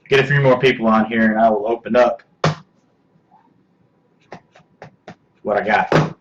Get a few more people on here, and I will open up what I got.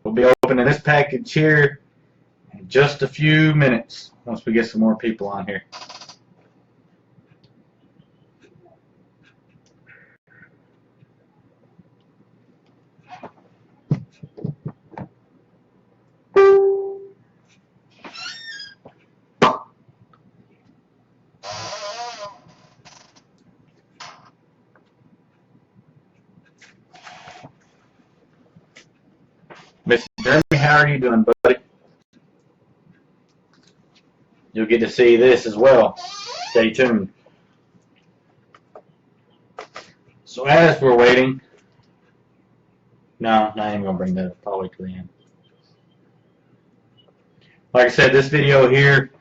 We'll be opening this package here in just a few minutes once we get some more people on here. Mr. Jeremy, how are you doing, buddy? You'll get to see this as well. Stay tuned. So as we're waiting, no, I ain't gonna bring that up. I'll wait till the end. Like I said, this video here,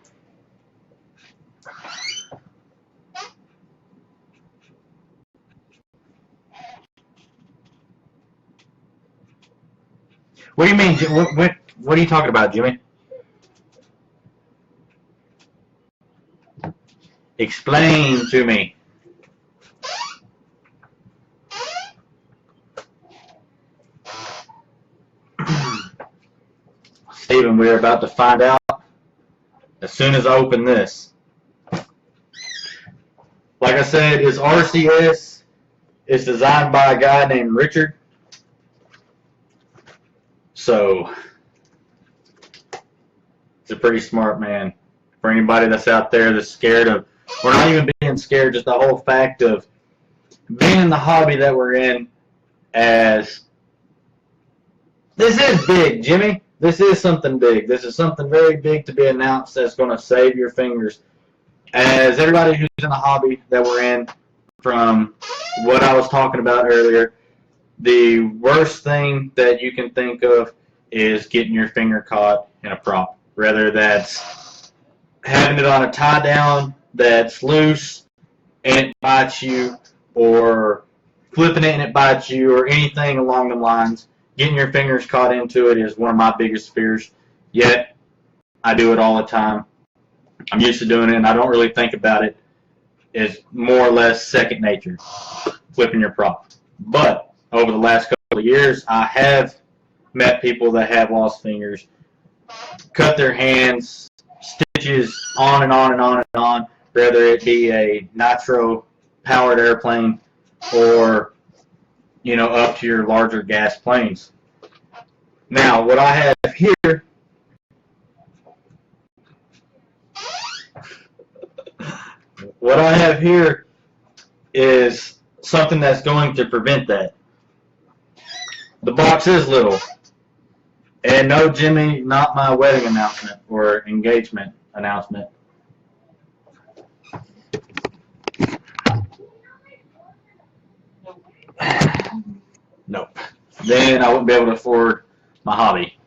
what do you mean? What are you talking about, Jimmy? Explain to me. Steven, we're about to find out as soon as I open this. Like I said, it's RCS. It's designed by a guy named Richard. So, it's a pretty smart man. For anybody that's out there that's scared of, we're not even being scared, just the whole fact of being in the hobby that we're in, as this is big, Jimmy. This is something big. This is something very big to be announced that's going to save your fingers. As everybody who's in the hobby that we're in, from what I was talking about earlier, the worst thing that you can think of is getting your finger caught in a prop. Whether that's having it on a tie down that's loose and it bites you, or flipping it and it bites you, or anything along the lines. Getting your fingers caught into it is one of my biggest fears. Yet, I do it all the time. I'm used to doing it, and I don't really think about it. It's more or less second nature, flipping your prop. But over the last couple of years, I have met people that have lost fingers, cut their hands, stitches on and on and on and on, whether it be a nitro-powered airplane or, you know, up to your larger gas planes. Now, what I have here is something that's going to prevent that. The box is little. And no, Jimmy, not my wedding announcement or engagement announcement. Nope. Then I wouldn't be able to afford my hobby.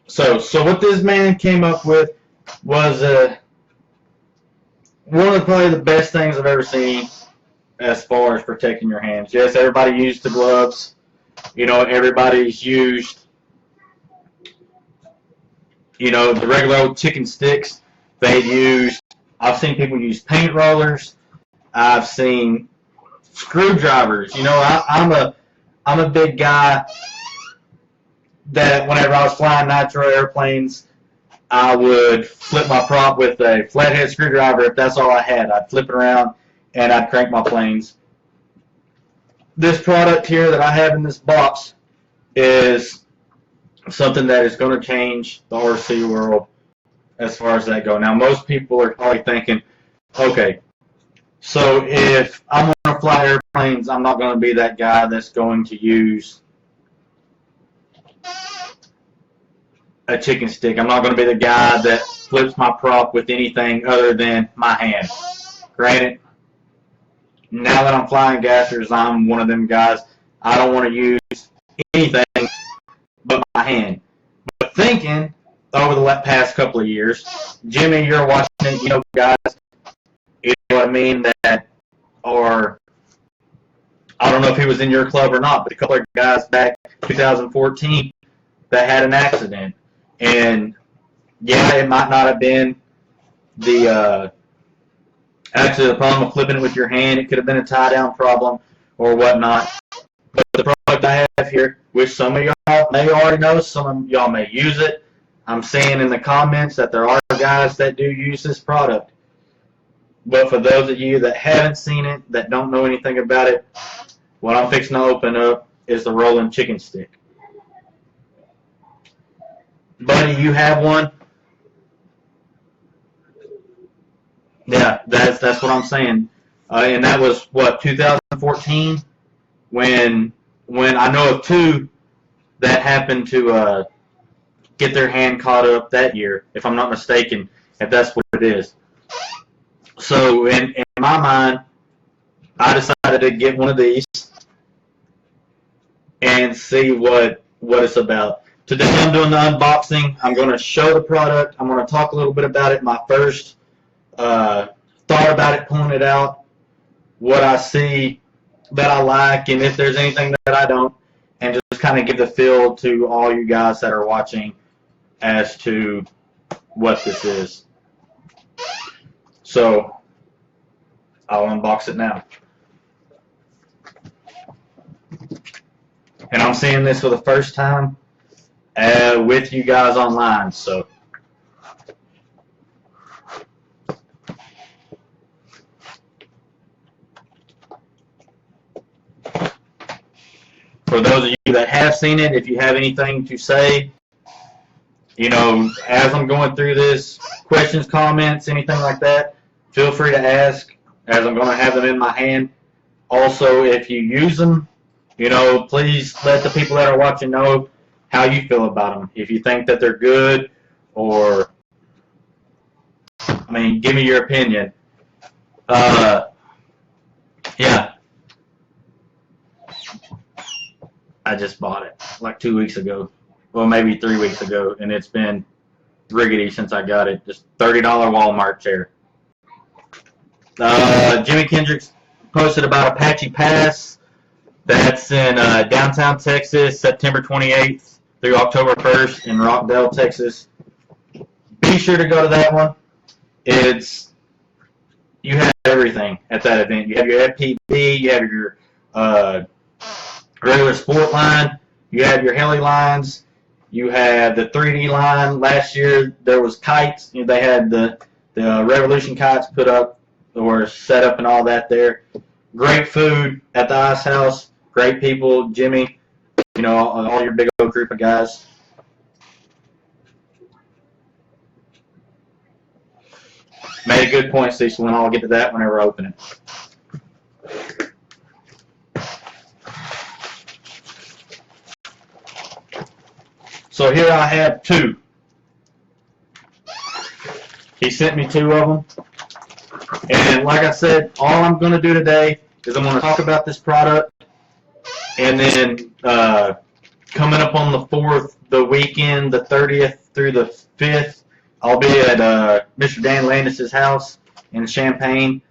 So what this man came up with was one of probably the best things I've ever seen as far as protecting your hands. Yes, everybody used the gloves. You know, everybody's used, you know, the regular old chicken sticks. I've seen people use paint rollers. I've seen screwdrivers. You know, I'm a big guy that whenever I was flying nitro airplanes, I would flip my prop with a flathead screwdriver if that's all I had. I'd flip it around and I'd crank my planes. This product here that I have in this box is something that is going to change the RC world as far as that go. Now, most people are probably thinking, okay, so if I'm going to fly airplanes, I'm not going to be that guy that's going to use a chicken stick. I'm not going to be the guy that flips my prop with anything other than my hand. Granted, now that I'm flying gassers, I'm one of them guys. I don't want to use anything but my hand. But thinking over the past couple of years, Jimmy, you're watching it, guys, you know what I mean, that are, I don't know if he was in your club or not, but a couple of guys back 2014 that had an accident. And yeah, it might not have been the problem of flipping it with your hand. It could have been a tie-down problem or whatnot. But the product I have here, which some of y'all may already know, some of y'all may use it. I'm saying in the comments that there are guys that do use this product. But for those of you that haven't seen it, that don't know anything about it, what I'm fixing to open up is the rolling chicken stick. Buddy, you have one? Yeah, that's what I'm saying. And that was, what, 2014? When I know of two that happened to get their hand caught up that year, if I'm not mistaken, if that's what it is. So in my mind, I decided to get one of these and see what it's about. Today I'm doing the unboxing. I'm going to show the product. I'm going to talk a little bit about it. My first thought about it, pulling it out, what I see that I like, and if there's anything that I don't, and just kind of give the feel to all you guys that are watching as to what this is. So I'll unbox it now. And I'm seeing this for the first time with you guys online, so for those of you that have seen it, if you have anything to say, as I'm going through this, questions, comments, anything like that, feel free to ask, as I'm going to have them in my hand. Also, if you use them, please let the people that are watching know how you feel about them. If you think that they're good, or, give me your opinion. Yeah. I just bought it like 2 weeks ago. Well, maybe 3 weeks ago, and it's been rickety since I got it. Just $30 Walmart chair. Jimi Kendrix posted about Apache Pass. That's in downtown Texas, September 28th through October 1st in Rockdale, Texas. Be sure to go to that one. You have everything at that event. You have your FPV, you have your regular sport line, you have your heli lines, you have the 3D line. Last year there was kites. They had the Revolution kites put up or set up and all that there. Great food at the Ice House. Great people, Jimmy, all your big old group of guys. Made a good point, Cecil, and I'll get to that whenever I open it. So here I have two. He sent me two of them. And like I said, all I'm going to do today is I'm going to talk about this product. And then coming up on the 4th, the weekend, the 30th through the 5th, I'll be at Mr. Dan Landis' house in Champaign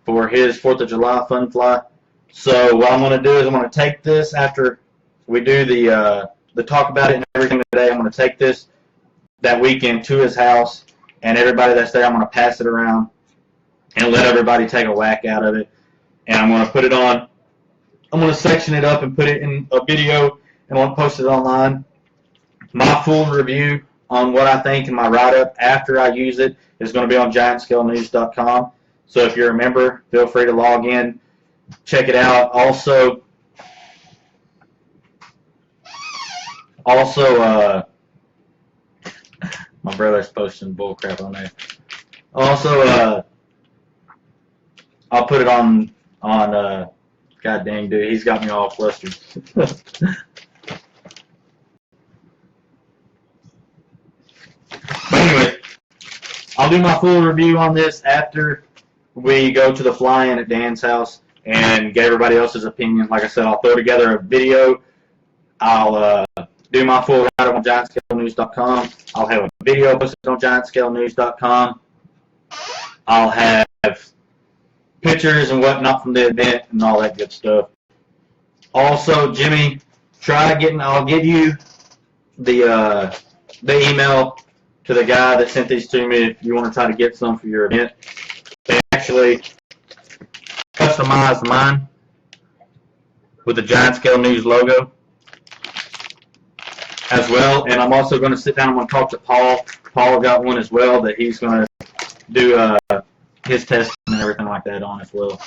for his 4th of July fun fly. So what I'm going to do is I'm going to take this after we do the talk about it and everything today. I'm going to take this that weekend to his house, and everybody that's there, I'm going to pass it around and let everybody take a whack out of it. And I'm going to put it on. I'm going to section it up and put it in a video, and I'm going to post it online. My full review on what I think and my write-up after I use it is going to be on GiantscaleNews.com. So if you're a member, feel free to log in, check it out. Also, my brother's posting bullcrap on there. Also, I'll put it on God dang, dude, he's got me all flustered. But anyway, I'll do my full review on this after we go to the fly-in at Dan's house. and get everybody else's opinion. Like I said, I'll throw together a video. I'll do my full write-up on GiantscaleNews.com. I'll have a video posted on GiantscaleNews.com. I'll have pictures and whatnot from the event and all that good stuff. Also, Jimmy, I'll give you the email to the guy that sent these to me if you want to try to get some for your event. They actually customized mine with the Giant Scale News logo as well. And I'm also going to sit down and talk to Paul. Paul got one as well that he's going to do his testing and everything like that on as well.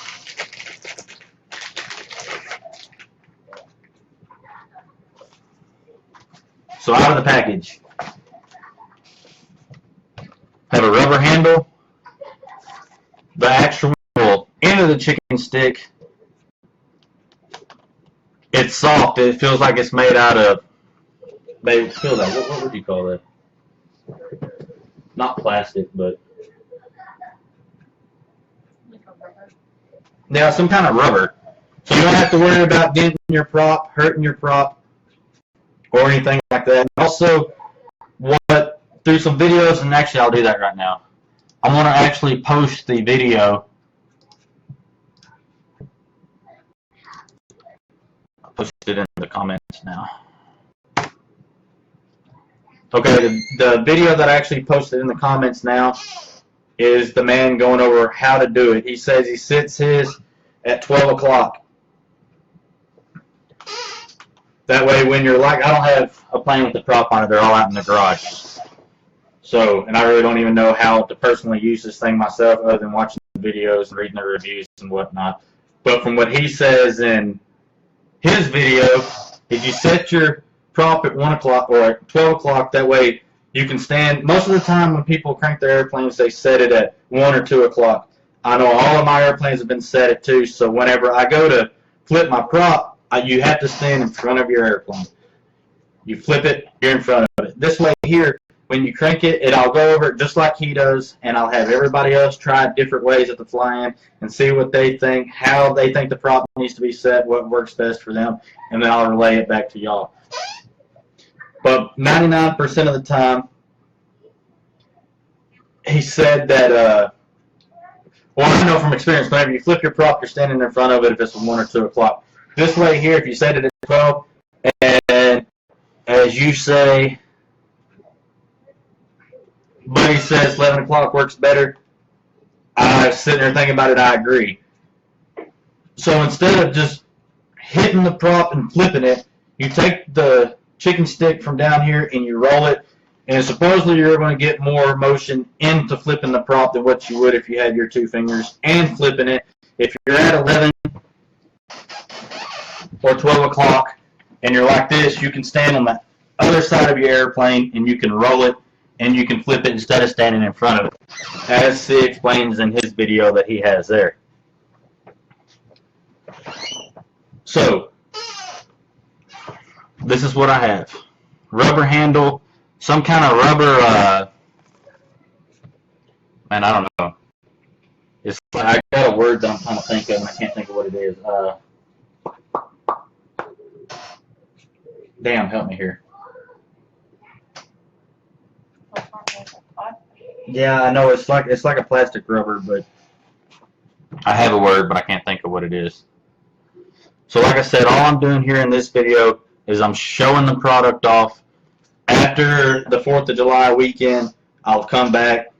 So out of the package, have a rubber handle, the actual end of the chicken stick. It's soft. It feels like it's made out of, maybe feel that. What would you call that? Not plastic, but yeah, some kind of rubber. So you don't have to worry about denting your prop, hurting your prop, or anything like that. Also, through some videos, and actually I'll do that right now. I'm going to actually post the video. I'll post it in the comments now. Okay, the video that I actually posted in the comments now is the man going over how to do it. He says he sits his at 12 o'clock. That way when you're like, I don't have a plane with the prop on it, they're all out in the garage. So, and I really don't even know how to personally use this thing myself other than watching the videos and reading the reviews and whatnot. But from what he says in his video, if you set your prop at 1 o'clock or at 12 o'clock, that way you can stand. Most of the time when people crank their airplanes, they set it at 1 or 2 o'clock. I know all of my airplanes have been set at 2, so whenever I go to flip my prop, you have to stand in front of your airplane. You flip it, you're in front of it. This way here, when you crank it, I'll go over it just like he does, and I'll have everybody else try different ways at the fly-in and see what they think, how they think the prop needs to be set, what works best for them, and then I'll relay it back to y'all. But 99% of the time, he said that, well, I know from experience, whenever you flip your prop, you're standing in front of it if it's 1 or 2 o'clock. This way here, if you set it at 12, and as you say, Buddy says 11 o'clock works better, I was sitting there thinking about it, I agree. So instead of just hitting the prop and flipping it, you take the chicken stick from down here and you roll it, and supposedly you're going to get more motion into flipping the prop than what you would if you had your 2 fingers and flipping it. If you're at 11 or 12 o'clock and you're like this, you can stand on the other side of your airplane and you can roll it and you can flip it instead of standing in front of it, as he explains in his video that he has there. So, this is what I have. Rubber handle, some kind of rubber, man, I don't know. It's like, I got a word that I'm trying to think of and I can't think of what it is. Damn, help me here. Yeah, I know it's like a plastic rubber, but I have a word, but I can't think of what it is. So like I said, all I'm doing here in this video is I'm showing the product off. After the 4th of July weekend, I'll come back,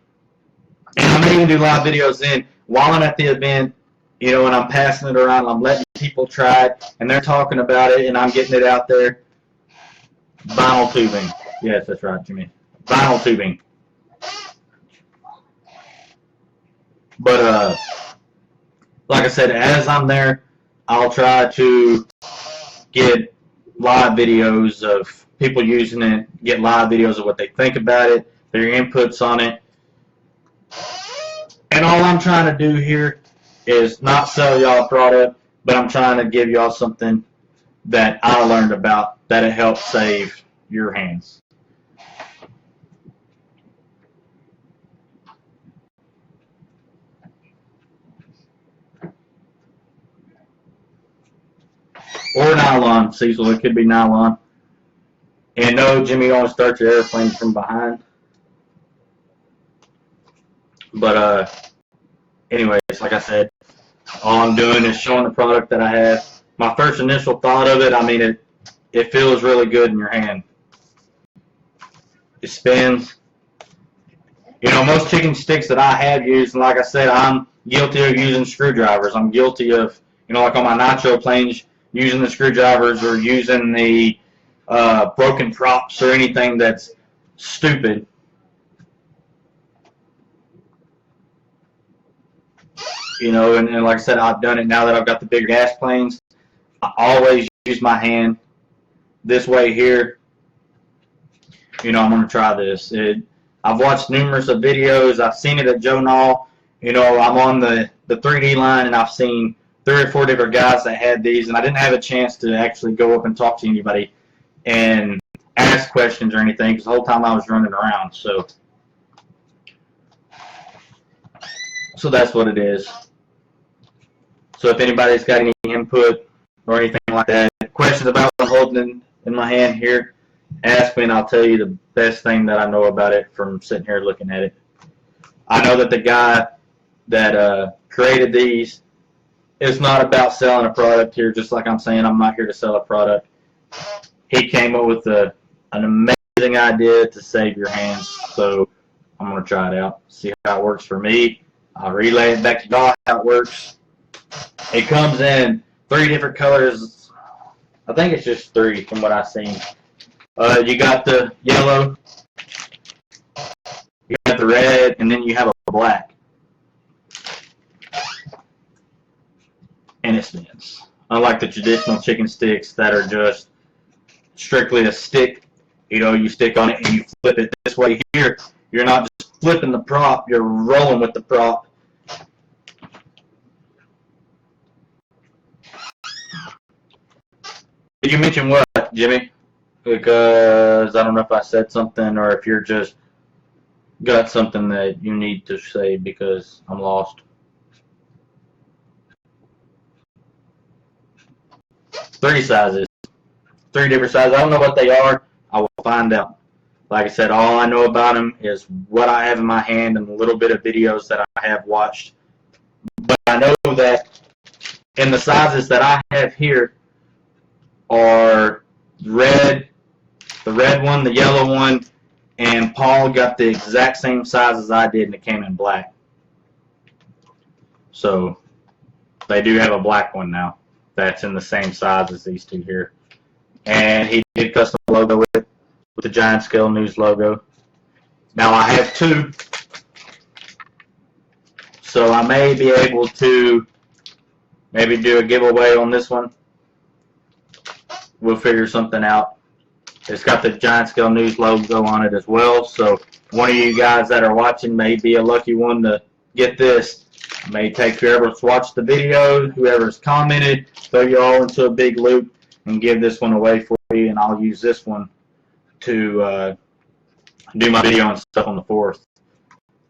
and I may even do live videos then while I'm at the event, you know, and I'm passing it around, I'm letting people try it, and they're talking about it, and I'm getting it out there. Vinyl tubing. Yes, that's right, Jimmy. Vinyl tubing. But, like I said, as I'm there, I'll try to get live videos of people using it, get live videos of what they think about it, their inputs on it. And all I'm trying to do here is not sell y'all a product, but I'm trying to give y'all something that I learned about that'll help save your hands. or nylon, Cecil. It could be nylon. And no, Jimmy, always start your airplane from behind. But anyways, like I said, all I'm doing is showing the product that I have. My first initial thought of it, I mean, it feels really good in your hand. It spins. You know, most chicken sticks that I have used, and like I said, I'm guilty of using screwdrivers. I'm guilty of, you know, like on my nacho planes, using the screwdrivers or using the broken props or anything that's stupid. You know, and like I said, I've done it now that I've got the bigger gas planes. I always use my hand this way here. You know, I'm going to try this. I've watched numerous of videos. I've seen it at Joe Nall. You know, I'm on the 3D line, and I've seen 3 or 4 different guys that had these, and I didn't have a chance to actually go up and talk to anybody and ask questions or anything because the whole time I was running around. So that's what it is. So if anybody's got any input or anything like that, questions about what I'm holding in my hand here, ask me and I'll tell you the best thing that I know about it from sitting here looking at it. I know that the guy that created these, it's not about selling a product here, just like I'm saying, I'm not here to sell a product. He came up with an amazing idea to save your hands, so I'm going to try it out, see how it works for me. I'll relay it back to y'all how it works. It comes in 3 different colors. I think it's just 3 from what I've seen. You got the yellow, you got the red, and then you have a black. And it spins. Unlike the traditional chicken sticks that are just strictly a stick, you know, you stick on it and you flip it this way. Here, you're not just flipping the prop, you're rolling with the prop. Did you mention what, Jimmy? Because I don't know if I said something or if you're just got something that you need to say because I'm lost. 3 sizes. 3 different sizes. I don't know what they are. I will find out. Like I said, all I know about them is what I have in my hand and a little bit of videos that I have watched. But I know that in the sizes that I have here are red, the red one, the yellow one, and Paul got the exact same size as I did, and it came in black. So they do have a black one now that's in the same size as these 2 here. And he did custom logo with it, with the Giant Scale News logo. Now I have 2, so I may be able to maybe do a giveaway on this one. We'll figure something out. It's got the Giant Scale News logo on it as well, so one of you guys that are watching may be a lucky one to get this. I may take whoever's watched the video, whoever's commented, throw you all into a big loop and give this one away for you, and I'll use this one to do my video and stuff on the 4th.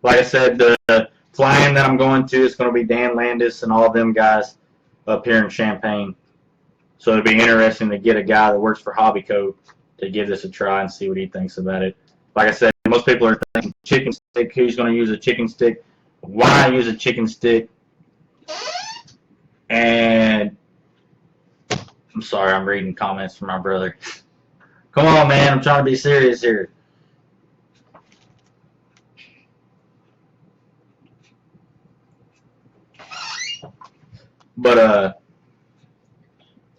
Like I said, the flying that I'm going to is going to be Dan Landis and all them guys up here in Champaign. So it'd be interesting to get a guy that works for Hobbyco to give this a try and see what he thinks about it. Like I said, most people are thinking chicken stick. Who's going to use a chicken stick? Why use a chicken stick? And I'm sorry, I'm reading comments from my brother. Come on, man. I'm trying to be serious here. But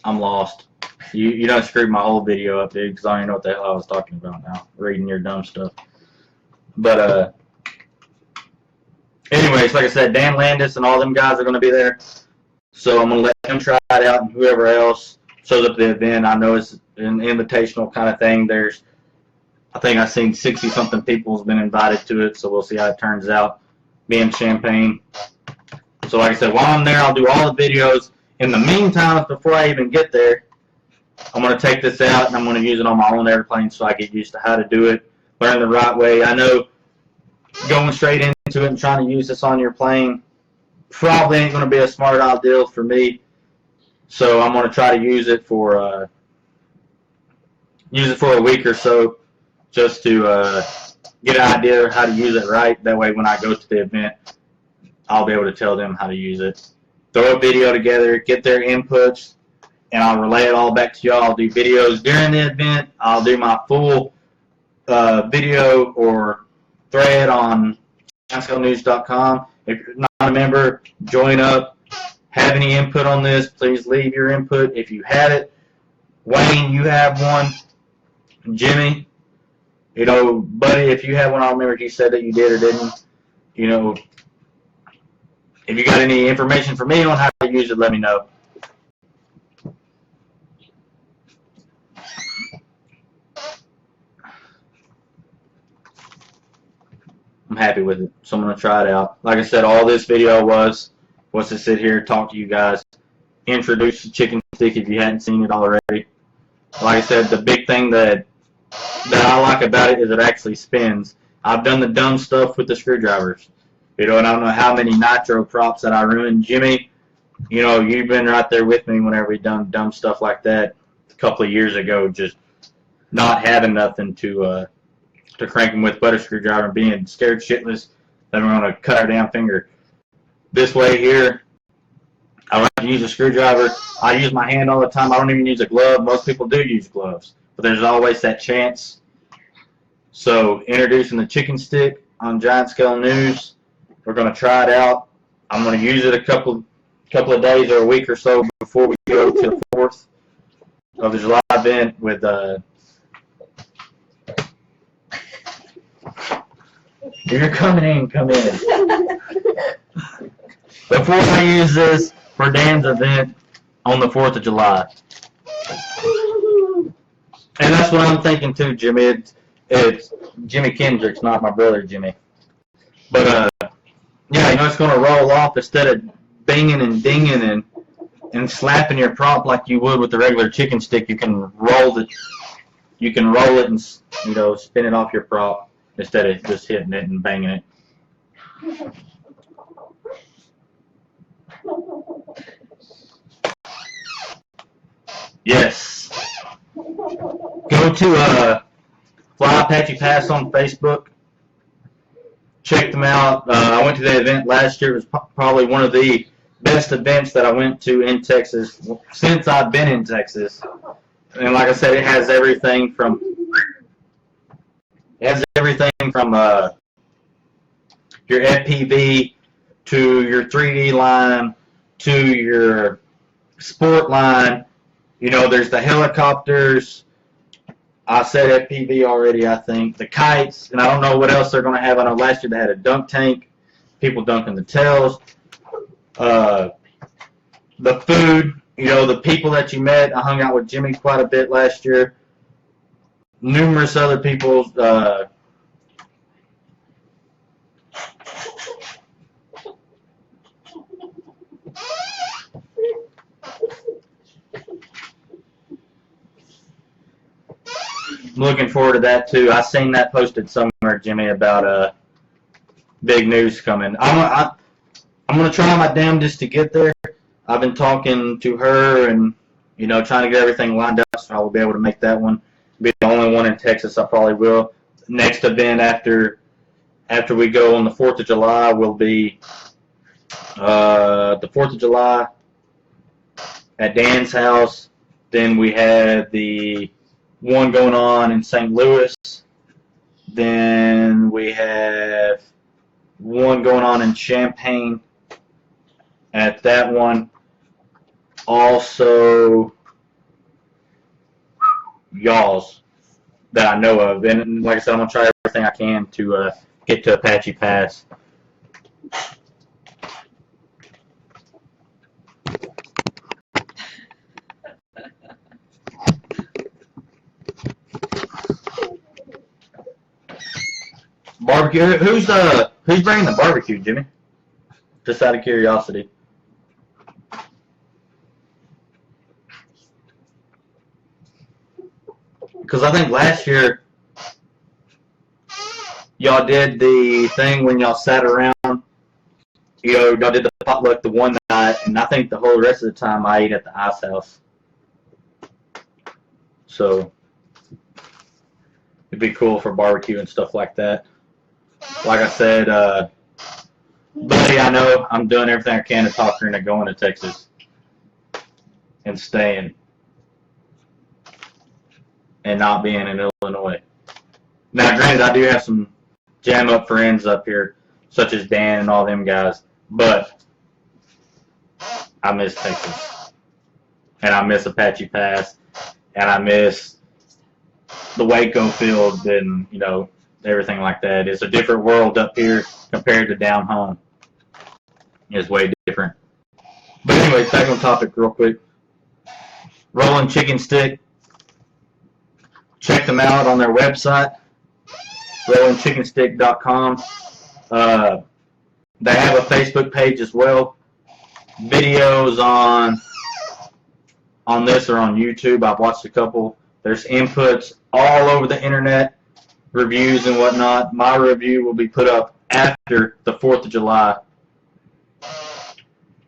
I'm lost. You done screwed my whole video up, dude, because I don't even know what the hell I was talking about now, reading your dumb stuff. But anyways, like I said, Dan Landis and all them guys are going to be there. So I'm going to let them try it out, and whoever else shows up at the event. I know it's an invitational kind of thing. I think I've seen 60-something people has been invited to it, so we'll see how it turns out, being Champaign. So like I said, while I'm there, I'll do all the videos. In the meantime, before I even get there, I'm going to take this out and I'm going to use it on my own airplane so I get used to how to do it, learn the right way. I know going straight into it and trying to use this on your plane probably ain't going to be a smart idea for me. So I'm going to try to use it for a week or so, just to get an idea of how to use it right. That way, when I go to the event, I'll be able to tell them how to use it. Throw a video together, get their inputs, and I'll relay it all back to y'all. I'll do videos during the event. I'll do my full video or thread on GiantscaleNews.com. If you're not a member, join up. Have any input on this, please leave your input. If you have it, Wayne, you have one. Jimmy, buddy, if you have one, I don't remember if you said that you did or didn't. If you got any information for me on how to use it, let me know. I'm happy with it, so I'm going to try it out. Like I said, all this video was to sit here, talk to you guys, introduce the chicken stick if you hadn't seen it already. Like I said, the big thing that I like about it is it actually spins. I've done the dumb stuff with the screwdrivers. And I don't know how many nitro props that I ruined. Jimmy, you've been right there with me whenever we've done dumb stuff like that a couple of years ago, just not having nothing to crank them with but a screwdriver and being scared shitless that I'm going to cut our damn finger. This way here, I like to use a screwdriver. I use my hand all the time. I don't even use a glove. Most people do use gloves, but there's always that chance. So introducing the chicken stick on Giant Scale News. We're going to try it out. I'm going to use it a couple of days or a week or so before we go to the 4th of the July event with if you're coming in, come in. Before I use this for Dan's event on the 4th of July. And that's what I'm thinking too, Jimmy. It's Jimmy Kendricks, not my brother Jimmy. But yeah, it's going to roll off instead of binging and dinging and slapping your prop like you would with the regular chicken stick. You can roll it. You can roll it and spin it off your prop instead of just hitting it and banging it. Yes. Go to Fly Apache Pass on Facebook. Check them out. I went to the event last year. It was probably one of the best events that I went to in Texas since I've been in Texas. And like I said, it has everything from your FPV to your 3D line to your sport line. There's the helicopters. I said FPV already, I think. The kites, and I don't know what else they're going to have. I know last year they had a dunk tank, people dunking the tails. The food, the people that you met. I hung out with Jimmy quite a bit last year. Numerous other people. I'm looking forward to that too. I seen that posted somewhere, Jimmy, about big news coming. I'm gonna try my damnedest to get there. I've been talking to her and trying to get everything lined up, so I will be able to make that one. Be the only one in Texas. I probably will. Next event after we go on the 4th of July will be the 4th of July at Dan's house. Then we had the one going on in St. Louis. Then we have one going on in Champaign at that one. Also, y'all's that I know of. And like I said, I'm going to try everything I can to get to Apache Pass. Barbecue. Who's bringing the barbecue, Jimmy? Just out of curiosity. Because I think last year y'all did the thing when y'all sat around. Y'all did the potluck the one night. that, and I think the whole rest of the time I eat at the ice house. So it'd be cool for barbecue and stuff like that. Like I said, buddy, I know I'm doing everything I can to talk her into going to Texas and staying and not being in Illinois. Now, granted, I do have some jam up friends up here, such as Dan and all them guys, but I miss Texas, and I miss Apache Pass, and I miss the Waco field, and everything like that. It's a different world up here compared to down home. It's way different. But anyway, back on topic real quick. Rolling Chicken Stick. Check them out on their website, rollingchickenstick.com. They have a Facebook page as well. Videos on this are on YouTube. I've watched a couple. There's inputs all over the internet, reviews and whatnot. My review will be put up after the 4th of July.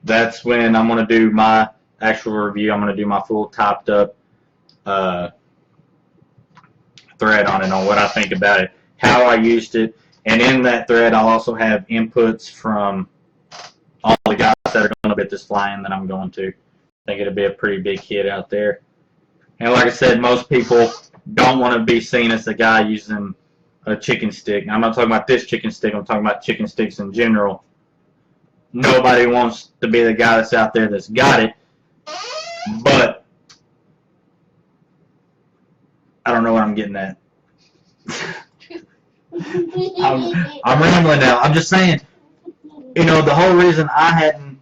That's when I'm going to do my actual review. I'm going to do my full typed up thread on it, on what I think about it, how I used it, and in that thread I'll also have inputs from all the guys that are going to be at this fly-in that I'm going to. I think it'll be a pretty big hit out there. And like I said, most people don't want to be seen as the guy using a chicken stick. I'm not talking about this chicken stick, I'm talking about chicken sticks in general. Nobody wants to be the guy that's out there that's got it, but I don't know what I'm getting at. I'm rambling now. I'm just saying, the whole reason I hadn't,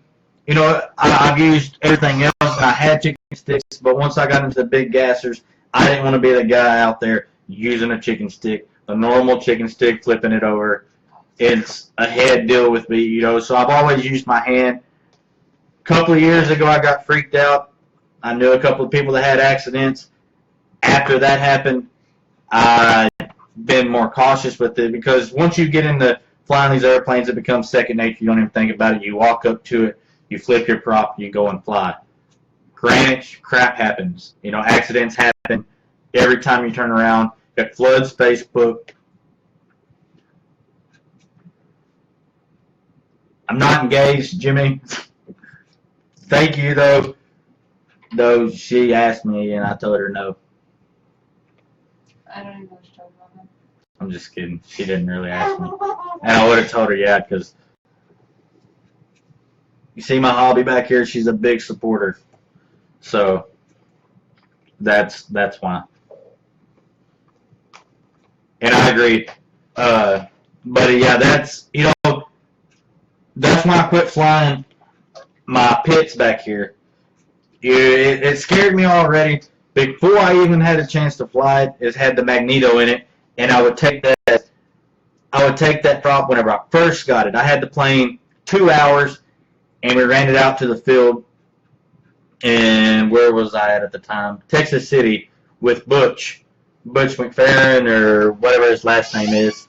I've used everything else, and I had chicken sticks, but once I got into the big gassers, I didn't want to be the guy out there using a chicken stick, a normal chicken stick, flipping it over. It's a head deal with me, so I've always used my hand. A couple of years ago, I got freaked out. I knew a couple of people that had accidents. After that happened, I've been more cautious with it, because once you get into flying these airplanes, it becomes second nature. You don't even think about it. You walk up to it, you flip your prop, you go and fly. Granted, crap happens. Accidents happen every time you turn around. Got floods, Facebook. I'm not engaged, Jimmy. Thank you, though. Though she asked me, and I told her no. I don't even know what you're talking about. I'm just kidding. She didn't really ask me. And I would have told her, yeah, because you see my hobby back here, she's a big supporter. So that's why. And I agree. But yeah, that's why I quit flying my pits back here. It scared me already. Before I even had a chance to fly it, it had the magneto in it, and I would take that prop whenever I first got it. I had the plane 2 hours, and we ran it out to the field. And where was I at the time? Texas City with Butch McFerrin, or whatever his last name is.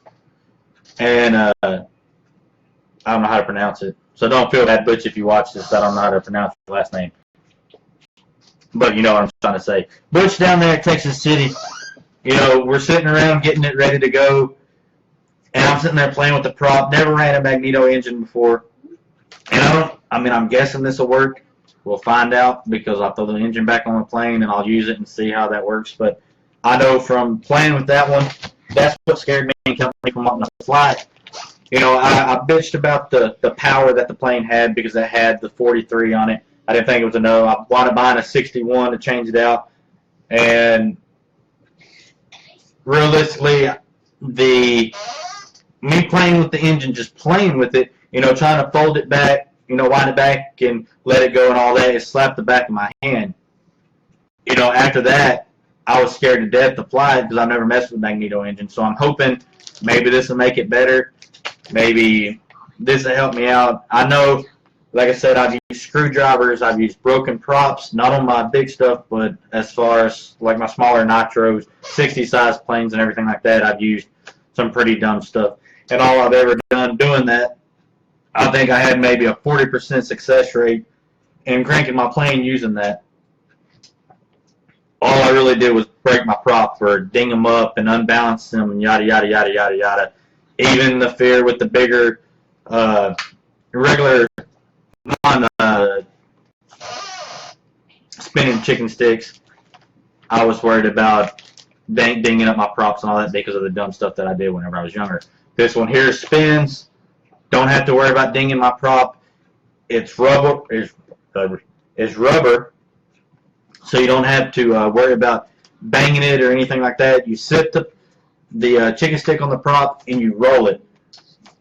And I don't know how to pronounce it. So don't feel bad, Butch, if you watch this. I don't know how to pronounce his last name. But you know what I'm trying to say. Butch down there at Texas City, we're sitting around getting it ready to go. And I'm sitting there playing with the prop. Never ran a magneto engine before. And I'm guessing this will work. We'll find out, because I'll throw the engine back on the plane and I'll use it and see how that works. But I know from playing with that one, that's what scared me and kept me from wanting to fly it. I bitched about the power that the plane had, because it had the 43 on it. I didn't think it was enough. I wanted buying a 61 to change it out. And realistically, me playing with the engine, just playing with it, trying to fold it back, wind it back and let it go and all that, it slapped the back of my hand. After that, I was scared to death to fly it, because I've never messed with a magneto engine. So I'm hoping maybe this will make it better. Maybe this will help me out. I know, like I said, I've used screwdrivers, I've used broken props, not on my big stuff, but as far as like my smaller nitros, 60 size planes and everything like that, I've used some pretty dumb stuff. And all I've ever done doing that, I think I had maybe a 40% success rate and cranking my plane using that, all I really did was break my prop or ding them up and unbalance them and yada, yada, yada, yada, yada. Even the fear with the bigger, regular, spinning chicken sticks, I was worried about dinging up my props and all that because of the dumb stuff that I did whenever I was younger. This one here spins. Don't have to worry about dinging my prop. It's rubber. It's rubber, so you don't have to worry about banging it or anything like that. You sit the chicken stick on the prop and you roll it.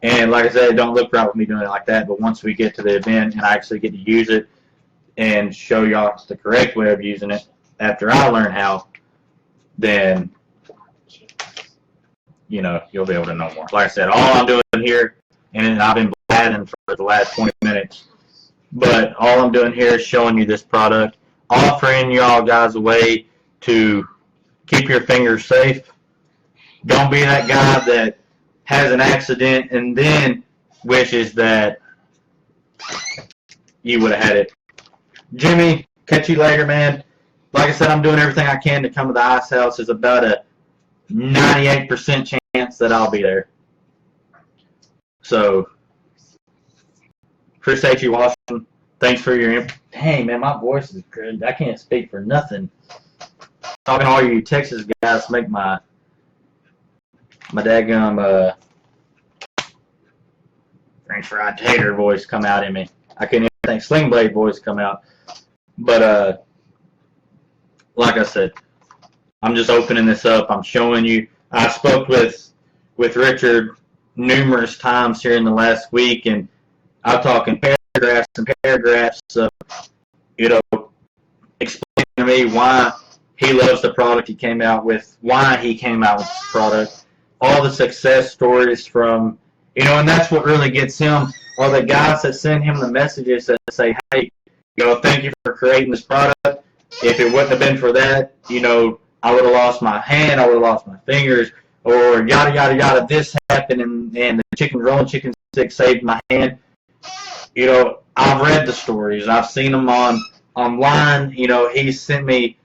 And like I said, it don't look right with me doing it like that. But once we get to the event and I actually get to use it and show y'all the correct way of using it after I learn how, then you'll be able to know more. Like I said, all I'm doing here, and I've been blathing for the last 20 minutes, but all I'm doing here is showing you this product, offering y'all guys a way to keep your fingers safe. Don't be that guy that has an accident and then wishes that you would have had it. Jimmy, catch you later, man. Like I said, I'm doing everything I can to come to the ice house. There's about a 98% chance that I'll be there. So, appreciate you watching. Thanks for your input. Dang, man, my voice is good. I can't speak for nothing. Talking to all you Texas guys make my daggum French fried tater voice come out in me. I couldn't even think Sling Blade voice come out. But, like I said, I'm just opening this up. I'm showing you. I spoke with Richard numerous times here in the last week, and I'm talking paragraphs and paragraphs of, explaining to me why he loves the product he came out with, why he came out with this product, all the success stories from, and that's what really gets him, are the guys that send him the messages that say, hey, thank you for creating this product. If it wouldn't have been for that, I would have lost my hand, I would have lost my fingers, or yada, yada, yada, this happened, and the rolling chicken stick saved my hand. I've read the stories. I've seen them online. He sent me,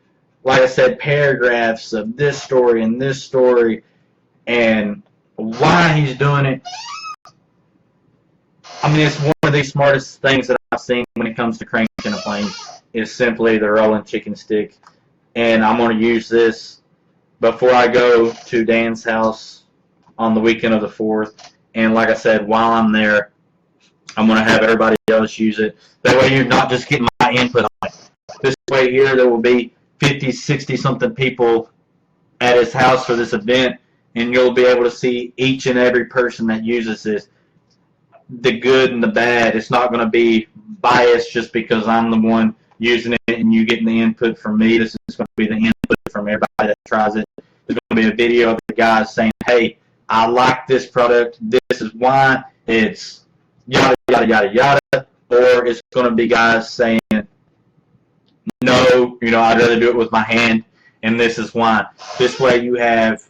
like I said, paragraphs of this story and this story, and why he's doing it. I mean, it's one of the smartest things that I've seen when it comes to cranking a plane is simply the rolling chicken stick. And I'm going to use this before I go to Dan's house on the weekend of the 4th. And like I said, while I'm there, I'm going to have everybody else use it. That way you're not just getting my input on it. This way here, there will be 50, 60-something people at his house for this event, and you'll be able to see each and every person that uses this, the good and the bad. It's not going to be biased just because I'm the one using it and you getting the input from me. This is going to be the input from everybody that tries it. There's going to be a video of the guys saying, hey, I like this product. This is why. It's yada, yada, yada, yada. Or it's going to be guys saying, no, I'd rather do it with my hand, and this is why. This way you have,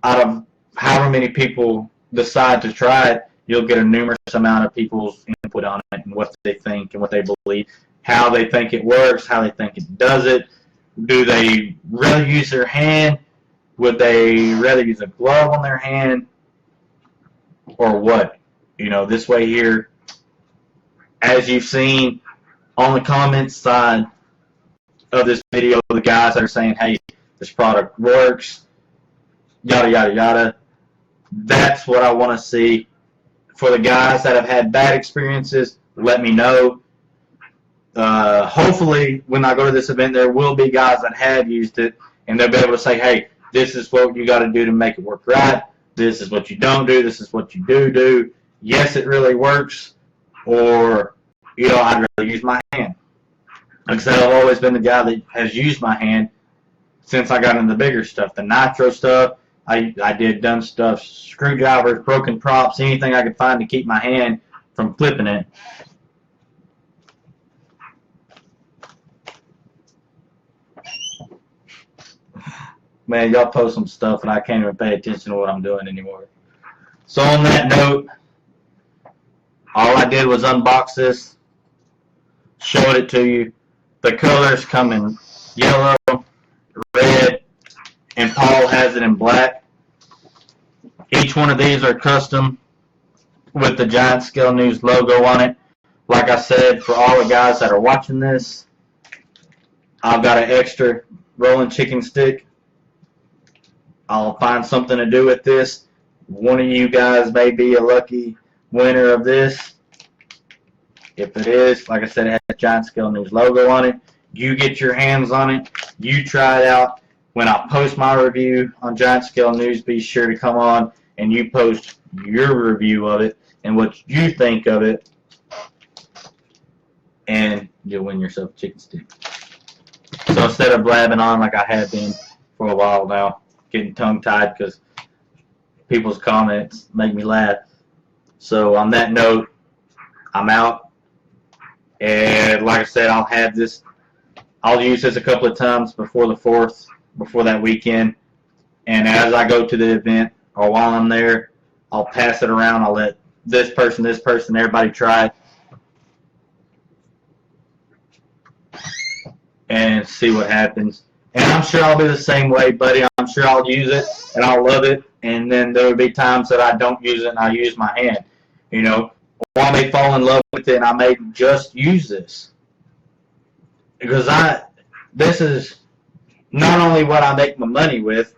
out of however many people decide to try it, you'll get a numerous amount of people's input on it and what they think and what they believe, how they think it works, how they think it does it. Do they rather use their hand? Would they rather use a glove on their hand? Or what? This way here, as you've seen on the comments side of this video, the guys that are saying, hey, this product works, yada, yada, yada. That's what I want to see. For the guys that have had bad experiences, let me know. Hopefully, when I go to this event, there will be guys that have used it, and they'll be able to say, hey, this is what you got to do to make it work right. This is what you don't do. This is what you do. Yes, it really works. Or, I'd rather use my hand. Like I said, I've always been the guy that has used my hand since I got into the bigger stuff. The nitro stuff, I did dumb stuff, screwdrivers, broken props, anything I could find to keep my hand from flipping it. Man, y'all post some stuff and I can't even pay attention to what I'm doing anymore. So on that note, all I did was unbox this, showed it to you. The colors come in yellow, red, and Paul has it in black. Each one of these are custom with the Giant Scale News logo on it. Like I said, for all the guys that are watching this, I've got an extra rolling chicken stick. I'll find something to do with this. One of you guys may be a lucky winner of this. If it is, like I said, it has Giant Scale News logo on it. You get your hands on it. You try it out. When I post my review on Giant Scale News, be sure to come on and you post your review of it and what you think of it, and you'll win yourself a chicken stick. So instead of blabbing on like I have been for a while now, getting tongue-tied because people's comments make me laugh. So on that note, I'm out. And like I said, I'll use this a couple of times before the 4th, before that weekend. And as I go to the event, or while I'm there, I'll pass it around. I'll let this person, everybody try it. And see what happens. And I'm sure I'll be the same way, buddy. I'm sure I'll use it, and I'll love it. And then there will be times that I don't use it, and I use my hand. You know, or I may fall in love with it, and I may just use this. Because this is not only what I make my money with,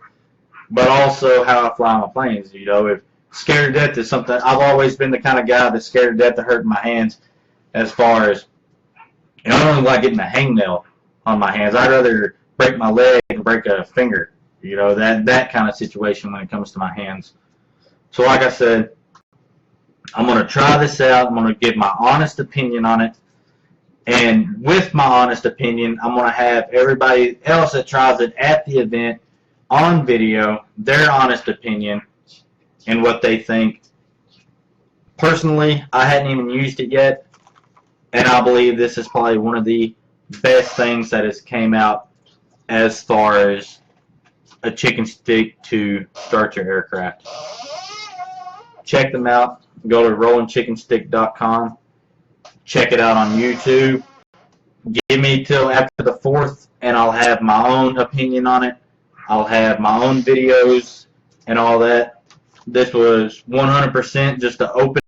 but also how I fly my planes. You know, if scared to death is something, I've always been the kind of guy that's scared to death of hurting my hands. As far as, you know, I don't even like getting a hangnail on my hands. I'd rather break my leg and break a finger. You know, that kind of situation when it comes to my hands. So like I said, I'm going to try this out. I'm going to give my honest opinion on it. And with my honest opinion, I'm going to have everybody else that tries it at the event on video, their honest opinion and what they think. Personally, I hadn't even used it yet, and I believe this is probably one of the best things that has came out as far as a chicken stick to start your aircraft. Check them out. Go to rollingchickenstick.com. Check it out on YouTube. Give me till after the 4th, and I'll have my own opinion on it. I'll have my own videos and all that. This was 100% just to open